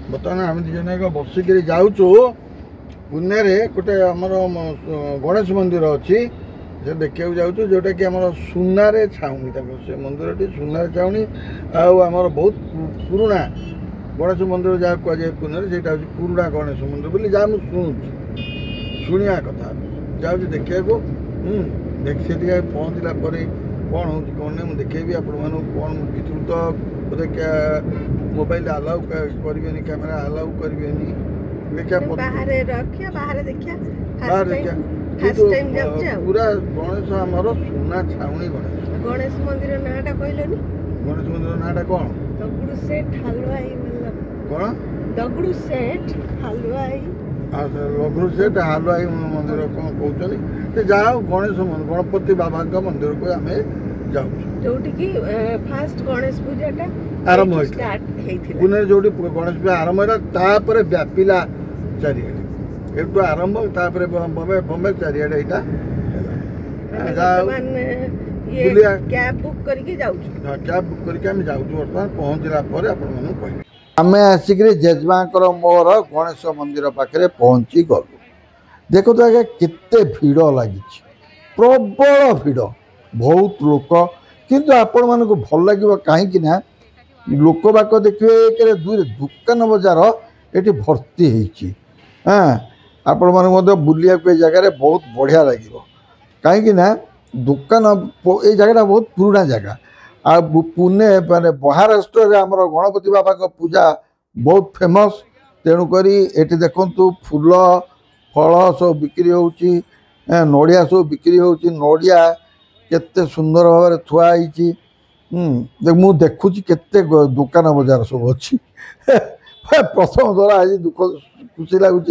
बर्तमान आम दिजन बसिक जाऊँ पुणे गोटे आमर गणेश मंदिर अच्छी से देखा जाऊँ जोटा कि आम सुनार छाउनी से मंदिर टी सुनार छाउनी आमर बहुत पुराणा गणेश मंदिर जहाँ कहुए पुणे से पुराणा गणेश मंदिर बोली जहाँ मुझे शुणुची शुणा कथा जाऊँ देखा देख से पहुँचला कौन हो कौन नहीं मुझे देखेबी आपण कौन भितर तो बोधे क्या मोबाइल अलाउ करें कैमेरा अलाउ करें देखा बाहर रखिया बाहर देखिया पूरा गणेश आमर सुना छाउनी गणेश मंदिर नाटा कहलनि गणेश मंदिर नाटा कौन दगड़ू सेठ हलवाई कौन दगड़ू सेठ हलवाई लघु सेठ हलवाई मंदिर कौन कहते जाओ गणेश गणपति बाबा मंदिर को आम जाऊँ जोटी फास्ट गणेश पूजा आरंभ पुणे जो गणेश पूजा आरंभ है व्यापिला चारिड़े एटू आरंभ बम्बे बम्बे चारिड़े कैब बुक करके जाऊँ कैब बुक करके जाऊँ बर्तमान पहुँचला कह आम आसिक जेजमा मोर गणेश मंदिर पाखे पहुँची गलु देखो तो आगे केते भिड़ लगी प्रबल भिड़ बहुत लोक किंतु आपण मानक भल लगे कहीं लोक बाक देखिए दूर दुकान बजार ये भर्ती होती हाँ आपण मन बुलिया जगह बहुत बढ़िया लगे कहीं दुकान ये जगह बहुत पुराना जगह आ पुणे माने महाराष्ट्र आमर गणपति बाबा पूजा बहुत फेमस तेणुक ये देखु फूल फल सब बिक्री होची नड़िया सब बिक्री होची नड़िया केते सुंदर भाव थुआई मु देखुची केते दुकान बजार सब अच्छी प्रथम द्वारा आज दुख खुशी लगुच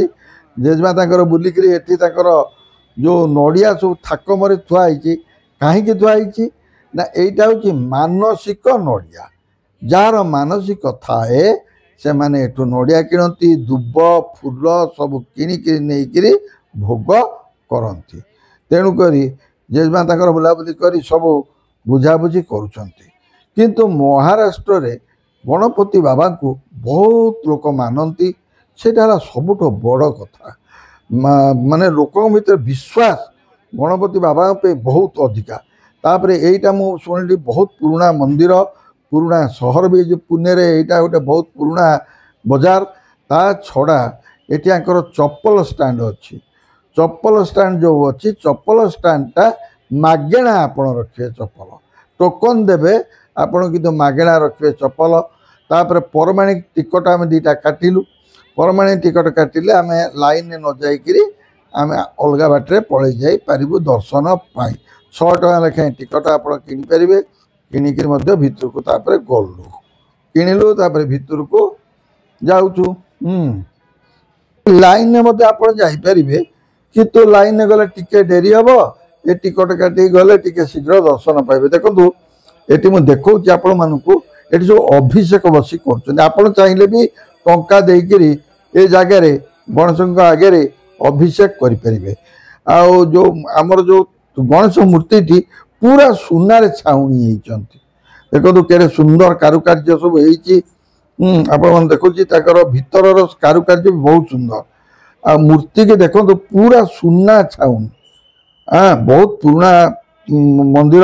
जेजमा बुलिक जो नड़िया सब थाक मरे थुआई कहीं थुआई ना यहीटा हूँ मानसिक नड़िया जार मानसिक थाए से माने एठू नड़िया किणती दुब फूल सब किणिक नहीं भोग करती तेणुक जेजमा बुलाबुली कर सब बुझाबुझी किंतु महाराष्ट्र रे गणपति बाबा को बहुत लोक मानती सेटा सबुठ बड़ कथा माने लोक भीतर विश्वास गणपति बाबा पे बहुत अधिका तापर यहीटा मु शुणिली बहुत पुराना मंदिर पुराना सहर भी जो पुणे रे यहीटा गोटे बहुत पुराना बजार ता छड़ा एटी आंकर चप्पल स्टैंड अच्छी चप्पल स्टैंड जो अच्छी चप्पल स्टैंडटा मागेणा आपण रखिए चप्पल टोकन देवे आपण किंतु मागेणा रखिए चप्पल तापर परमाणिक टिकट आम दीटा काटिलु परमाणिक टिकट काटिले आम लाइन न जाइकरी आम अलग बाटे पड़े जाई पारिबु दर्शन पाई 100 टका लेखाएं टिकट आप किनीपर किणिक भितर को तापर गलु किणिलु तापर भितर को जाऊँ लाइन में आप जापरें कितु लाइन गले टिके डेरी हम ये टिकट काटिक गले टिके शीघ्र दर्शन पाइबे देखो ये मुझे देखा आपण मानक ये सब अभिषेक बसी कर चाहिए भी टंका देकर ये जगार गणेश आगे अभिषेक करें जो आमर जो गणेश मूर्ति टी पूरा सुनार छाउनी होती देखो केड़े सुंदर कारुकार्य सब आप देखुची भीतर कारुकार्य भी बहुत सुंदर आ मूर्ति के देखो पूरा सुना छाउनी हाँ बहुत पुराना मंदिर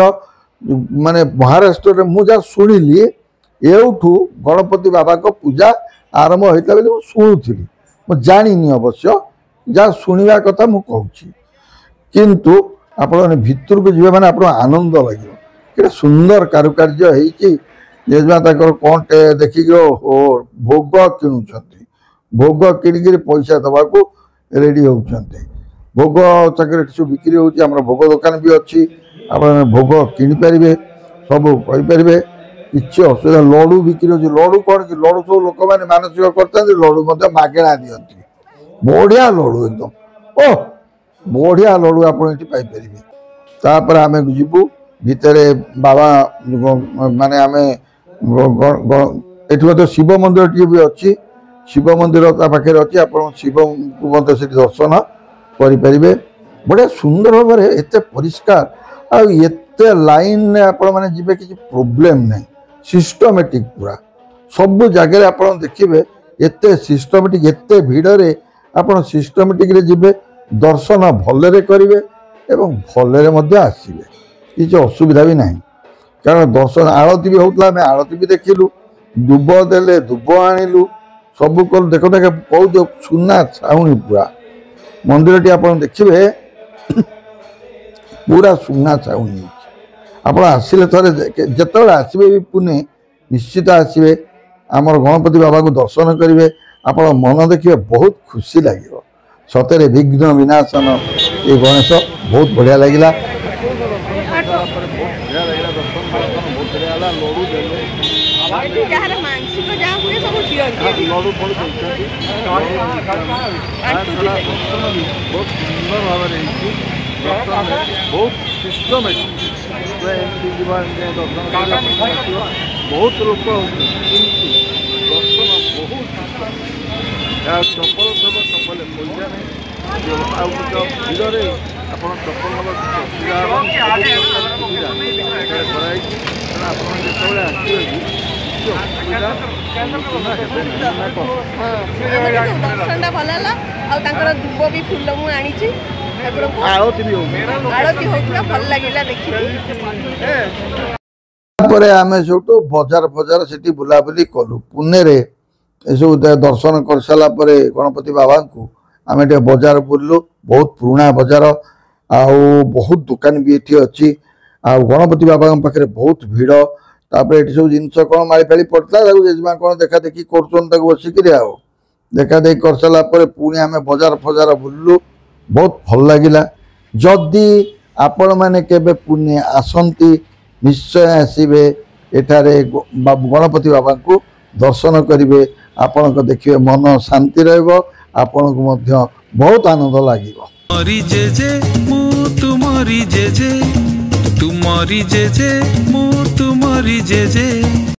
माने महाराष्ट्र में मुझे शुणिली एठू गणपति बाबा को पूजा आरंभ होता बोली मुझे शुणुली मुझे जानी अवश्य जहाँ शुणा कथा मुझे किंतु आप भितर को जी मैंने आप आनंद लगे कि सुंदर कारुकार्य होती जेजमा कौन देखिक भोग किणुंट भोग किणिक पैसा दवाको रेडी होती भोग सब बिक्री होती भोग दुकान भी अच्छी आप भोग किनीपारे सब करें किसी असुविधा लडू बिक्री होती लडू कौन कि लडू सब लोक मैंने मानसिक करते लडू मागेणा दिखती बढ़िया लडू एकदम ओह बढ़िया लडू आपपर आम जीवु भितर बाबा माने आम ये शिव मंदिर टी भी अच्छी शिव मंदिर पाखे अच्छी आप शिव को दर्शन करें बढ़िया सुंदर भाव में एत परिष्कार आते लाइन आपण मैंने जी किसी प्रोब्लेम ना सिस्टमेटिक पूरा सब जगह आप देखिए एते सिस्टमेटिक एते भिड़े आपण सिस्टमेटिक जिबे दर्शन भलरे करेंगे एवं भलरे मध्य आसवे किसी असुविधा भी नहीं कारण दर्शन आरती भी होता आम आरती भी देखिलु दुब देले दुब आणिलु सब कल देख देख कौ सुना छाउनी पूरा मंदिर टी आप देखिए पूरा सुना छाउनी आप आसिले थे जिते आसवे भी पुणे निश्चित आसवे आमर गणपति बाबा को दर्शन करेंगे आप मन देखिए बहुत खुशी लगे सतरे विघ्न विनाशन ये गणेश बहुत बढ़िया लगिला बहुत लोग चप्पल सब चप्पल पैसा नहीं भिड़े आप चप्पल दर्शन भल है दुब भी फुल मुझे आरती भी आरती होता भल लगे देखिए आम सब बजार बजार से बुलाबुली कलु पुणे रे सब दर्शन कर सारापर गणपति बाबा को आम बजार बुलू बहुत पुराना बजार आउ बहुत दुकान भी ये अच्छी आ गणपति बाबा पाखे बहुत भिड़ तापर ये सब जिन कौन मारी फाड़ी पड़ता जेजमा कौन देखा देखी कर बसिक देखा देखी कर सारापर पुणी आम बजार फजार बुलू बहुत भल लगिला जदि आपण मैंने केबे पुणे आसंती निश्चय आसवे एठारे गणपति बाबा को दर्शन करेंगे आपण को देखिए मन शांति रहिबो आपण को मध्य बहुत आनंद लागिबो तुमरी जेजे मु तुमरी जेजे तुमरी जेजे मु तुमरी जेजे।